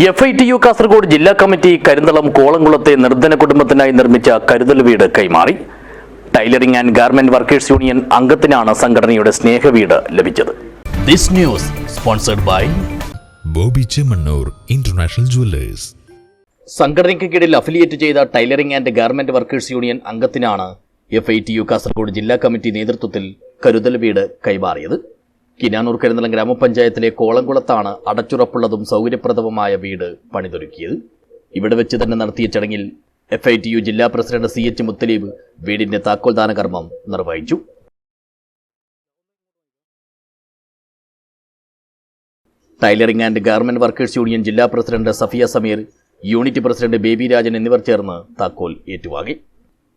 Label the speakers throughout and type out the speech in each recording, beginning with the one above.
Speaker 1: FITU Kasaragod ജില്ലാ committee Karinthalam കോളംകുളത്തെ നിർധന കുടുംബത്തിനായി നിർമ്മിച്ച കരുതൽ വീട് കൈമാറി. Tailoring and garment workers union അംഗത്തിനാണ് സംഘടനയുടെ സ്നേഹവീട് ലഭിച്ചത്. This news sponsored by
Speaker 2: Boby Chemmanur international jewellers.
Speaker 1: സംഘടനയ്ക്ക് കീഴിൽ അഫിലിയേറ്റ് ചെയ്ത tailoring and garment workers union അംഗത്തിനാണ് FITU കാസർഗോഡ് ജില്ലാ കമ്മിറ്റി നേതൃത്വത്തിൽ കരുതൽ വീട് കൈമാറിയത്. കിനാനൂർ കരിന്തളം ഗ്രാമപഞ്ചായത്തിലെ കോളംകുളത്താണ് അടച്ചുറപ്പുള്ളതും സൗകര്യപ്രദവുമായ വീട് പണിതൊരുക്കിയത്. ഇവിടെ വെച്ച് തന്നെ നടത്തിയ ചടങ്ങിൽ FITU ജില്ലാ പ്രസിഡന്റ് CH മുത്തലീബ് വീടിന്റെ താക്കോൽദാന കർമ്മം നിർവഹിച്ചു. Tailoring and garment workers union ജില്ലാ president Safiya Sameer, unit president Baby Rajan എന്നിവർ ചേർന്ന് താക്കോൽ ഏറ്റുവാങ്ങി.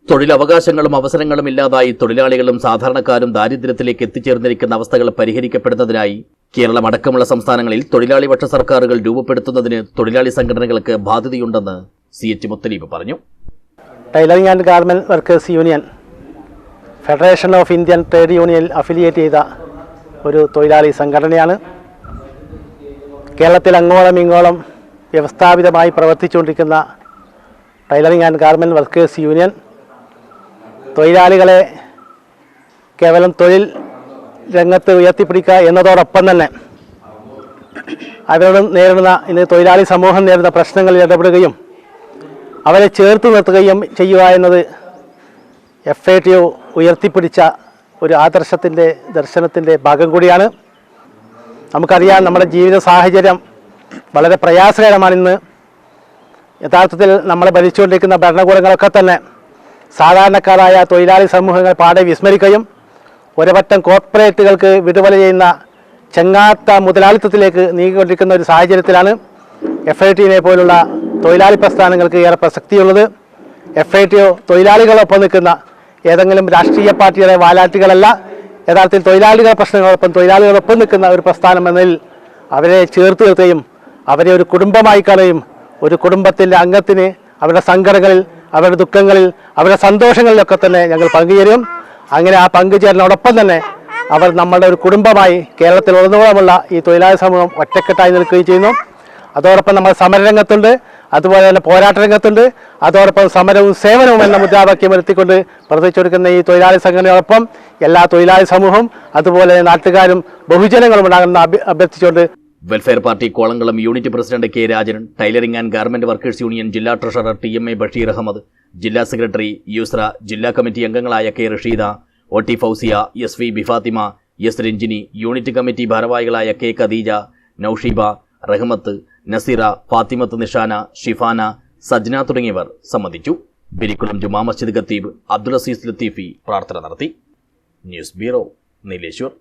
Speaker 1: തൊഴിലവകാശങ്ങളും അവസരങ്ങളും ഇല്ലാതായി തൊഴിലാളികളും സാധാരണക്കാരും ദാരിദ്ര്യത്തിലേക്ക് എത്തിച്ചേർന്നിരിക്കുന്ന അവസ്ഥകൾ പരിഹരിക്കപ്പെടുന്നതിനായി കേരളം അടക്കമുള്ള സംസ്ഥാനങ്ങളിൽ തൊഴിലാളിപക്ഷ സർക്കാരുകൾ രൂപപ്പെടുത്തുന്നതിന് തൊഴിലാളി സംഘടനകൾക്ക് ബാധ്യതയുണ്ടെന്ന് CH മുത്തലീബ് പറഞ്ഞു.
Speaker 3: Tailoring and garment workers union federation of Indian trade യൂണിയനിൽ അഫിലിയേറ്റ് ചെയ്ത ഒരു തൊഴിലാളി സംഘടനയാണ്. കേരളത്തിൽ അങ്ങോളം ഇങ്ങോളം വ്യവസ്ഥാപിതമായി പ്രവർത്തിച്ചുകൊണ്ടിരിക്കുന്ന tailoring and garment workers union തൊഴിലാളികളെ കേവലം തൊഴിൽ രംഗത്ത് ഉയർത്തിപ്പിടിക്കുക എന്നതോടൊപ്പം തന്നെ അവരോട് ഇന്ന് തൊഴിലാളി സമൂഹം നേരിടുന്ന പ്രശ്നങ്ങളിൽ ഇടപെടുകയും അവരെ ചേർത്ത് നിർത്തുകയും ചെയ്യുക എന്നത് FITU ഉയർത്തിപ്പിടിച്ച ഒരു ദർശനത്തിൻ്റെ ഭാഗം കൂടിയാണ്. നമുക്കറിയാം, നമ്മുടെ ജീവിത സാഹചര്യം വളരെ പ്രയാസകരമാണിന്ന്. യഥാർത്ഥത്തിൽ നമ്മളെ ഭരിച്ചുകൊണ്ടിരിക്കുന്ന ഭരണകൂടങ്ങളൊക്കെ തന്നെ സാധാരണക്കാരായ തൊഴിലാളി സമൂഹങ്ങൾ പാടെ വിസ്മരിക്കുകയും ഒരപറ്റം കോർപ്പറേറ്റുകൾക്ക് വിടുവല ചെയ്യുന്ന ചെങ്ങാത്ത മുതലാളിത്തത്തിലേക്ക് നീങ്ങിക്കൊണ്ടിരിക്കുന്ന ഒരു സാഹചര്യത്തിലാണ് FITUവിനെ പോലുള്ള തൊഴിലാളി പ്രസ്ഥാനങ്ങൾക്ക് ഏറെ പ്രസക്തിയുള്ളത്. FITU തൊഴിലാളികളൊപ്പം നിൽക്കുന്ന ഏതെങ്കിലും രാഷ്ട്രീയ പാർട്ടിയുടെ വാലാട്ടികളല്ല. യഥാർത്ഥത്തിൽ തൊഴിലാളികളുടെ പ്രശ്നങ്ങളൊപ്പം തൊഴിലാളികളൊപ്പം നിൽക്കുന്ന ഒരു പ്രസ്ഥാനം എന്നതിൽ അവരെ ചേർത്ത് നിർത്തുകയും അവരെ ഒരു കുടുംബമായി കാണുകയും ഒരു കുടുംബത്തിൻ്റെ അംഗത്തിന് അവരുടെ സങ്കടങ്ങളിൽ, അവരുടെ ദുഃഖങ്ങളിൽ, അവരുടെ സന്തോഷങ്ങളിലൊക്കെ തന്നെ ഞങ്ങൾ പങ്കുചേരും. അങ്ങനെ ആ പങ്കുചേരലിനോടൊപ്പം തന്നെ അവർ നമ്മളുടെ ഒരു കുടുംബമായി കേരളത്തിൽ ഉടനീളമുള്ള ഈ തൊഴിലാളി സമൂഹം ഒറ്റക്കെട്ടായി നിൽക്കുകയും ചെയ്യുന്നു. അതോടൊപ്പം നമ്മൾ സമരരംഗത്തുണ്ട്, അതുപോലെ തന്നെ പോരാട്ട രംഗത്തുണ്ട്. അതോടൊപ്പം സമരവും സേവനവും എന്ന മുദ്രാവാക്യം വരുത്തിക്കൊണ്ട് പ്രവർത്തിച്ചുകൊടുക്കുന്ന ഈ തൊഴിലാളി സംഘടനയോടൊപ്പം എല്ലാ തൊഴിലാളി സമൂഹവും അതുപോലെ നാട്ടുകാരും ബഹുജനങ്ങളും ഉണ്ടാകുന്ന അഭ്യർത്ഥിച്ചുകൊണ്ട്
Speaker 1: welfare party Kolamkulam unit president K Rajan, tailoring and garment workers union ജില്ലാ ട്രഷറർ TMA ബഷീർ അഹമ്മദ്, ജില്ലാ സെക്രട്ടറി യൂസ്ര, ജില്ലാ കമ്മിറ്റി അംഗങ്ങളായ K Rasheeda, OT Fousiya, SV Bifathima, S Ranjini, unit committee ഭാരവാഹികളായ K ഖദീജ, നൌഷീബ, റഹ്മത്ത്, നസീറ, ഫാത്തിമത്ത് നിഷാന, ഷിഫാന, സജ്ന തുടങ്ങിയവർ സംബന്ധിച്ചു. ബിരിക്കുളം ജുമാ മസ്ജിദ് ഖത്തീബ് അബ്ദുൽ അസീസ് ലത്തീഫി പ്രാർത്ഥന നടത്തി. News bureau, Nileshwar.